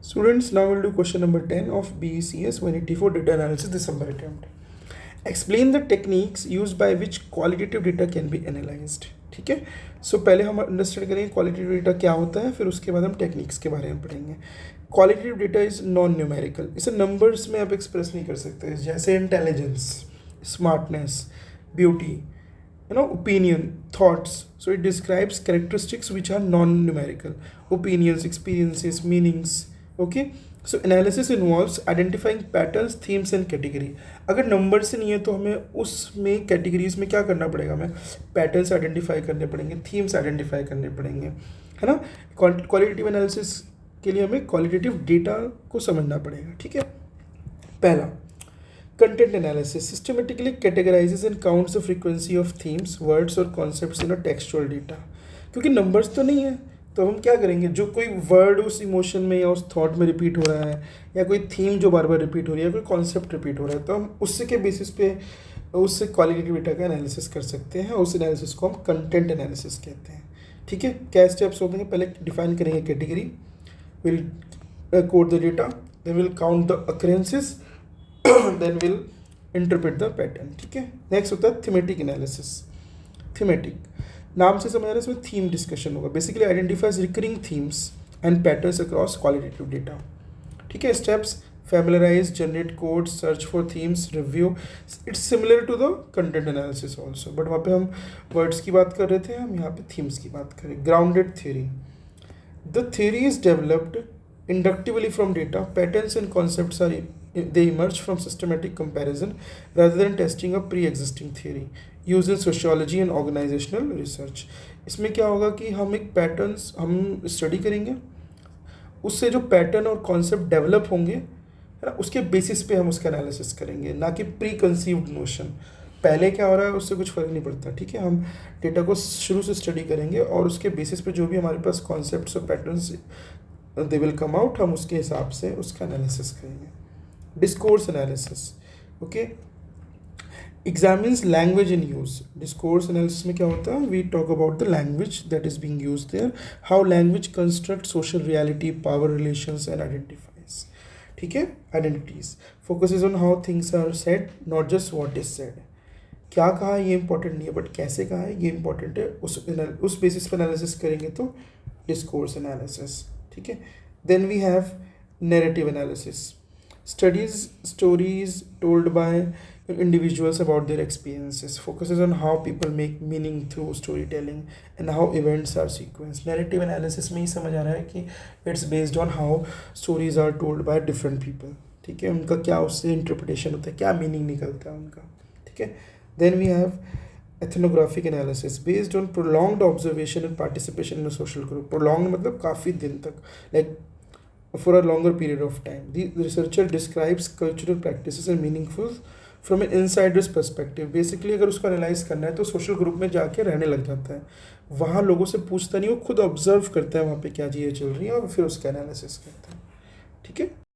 Students, now we'll do question number 10 of BECS 184 data analysis December attempt. Explain the techniques used by which qualitative data can be analyzed. ठीक है, सो पहले हम understand करेंगे qualitative data क्या होता है, फिर उसके बाद हम टेक्निक्स के बारे में पढ़ेंगे. Qualitative data is non numerical, इसे नंबर्स में आप एक्सप्रेस नहीं कर सकते. जैसे intelligence, smartness, beauty, opinion, thoughts. So it describes characteristics which are non-numerical: opinions, experiences, meanings. Okay, so analysis involves identifying patterns, themes and category. अगर number से नहीं है तो हमें उसमें कैटेगरीज में क्या करना पड़ेगा, हमें पैटर्न्स आइडेंटिफाई करने पड़ेंगे, थीम्स आइडेंटिफाई करने पड़ेंगे, है ना. क्वालिटेटिव एनालिसिस के लिए हमें क्वालिटेटिव डेटा को समझना पड़ेगा. ठीक है, पहला content analysis systematically categorizes and counts the frequency of themes, words और concepts in a textual data. क्योंकि numbers तो नहीं है तो हम क्या करेंगे, जो कोई word उस emotion में या उस thought में repeat हो रहा है, या कोई theme जो बार बार repeat हो रही है, कोई concept repeat हो रहा है, तो हम उससे के basis पे उससे qualitative data का analysis कर सकते हैं. उस analysis को हम content analysis कहते हैं. ठीक है, क्या steps होते हैं, पहले define करेंगे category, we'll code the data, then we'll count the occurrences, then we'll interpret the pattern. ठीक है, नेक्स्ट होता है थीमेटिक एनालिसिस. थीमेटिक नाम से समझ आ रहा है, इसमें थीम डिस्कशन होगा. Basically identifies recurring themes and patterns across qualitative data. ठीक है, steps: familiarise, generate code, search for themes, review. It's similar to the content analysis also, but वहाँ पे हम वर्ड्स की बात कर रहे थे, हम यहाँ पे थीम्स की बात करें. Grounded theory. The theory is developed inductively from data. Patterns and concepts they emerge from systematic comparison rather than testing a pre-existing theory. Used in sociology and organizational research. इसमें क्या होगा कि हम एक पैटर्न्स हम स्टडी करेंगे, उससे जो पैटर्न और कॉन्सेप्ट डेवलप होंगे, है ना, उसके बेसिस पे हम उसका एनालिसिस करेंगे, ना कि प्री कंसीव्ड नोशन. पहले क्या हो रहा है उससे कुछ फ़र्क नहीं पड़ता. ठीक है, हम डेटा को शुरू से स्टडी करेंगे और उसके बेसिस पे जो भी हमारे पास कॉन्सेप्ट्स और patterns they will come out, हम उसके हिसाब से उसका एनालिसिस करेंगे. Discourse analysis. Okay, examines language in use. Discourse analysis में क्या होता है, we talk about the language that is being used there, how language construct social reality, power relations and identifies. ठीक है, identities. Focuses on how things are said, not just what is said. क्या कहा है ये important नहीं है, but कैसे कहा है ये इंपॉर्टेंट है. उस बेसिस पर एनालिसिस करेंगे तो डिस्कोर्स एनालिसिस. ठीक है, then we have narrative analysis. Studies stories told by individuals about their experiences, focuses on how people make meaning through storytelling and how events are sequenced. Narrative analysis में ही समझ आ रहा है कि it's based on how stories are told by different people. ठीक है, उनका क्या उससे इंटरप्रिटेशन होता है, क्या मीनिंग निकलता है उनका. ठीक है, then we have ethnographic analysis based on prolonged observation and participation in a social group. prolonged मतलब काफ़ी दिन तक, like for a longer period of time. The researcher describes cultural practices and meaningful from an insiders perspective. Basically अगर उसको analyse करना है तो social group में जाके रहने लग जाता है, वहाँ लोगों से पूछता नहीं, वो खुद ऑब्जर्व करता है वहाँ पे क्या चीज़ें चल रही हैं और फिर उसका एनालिसिस करता है. ठीक है.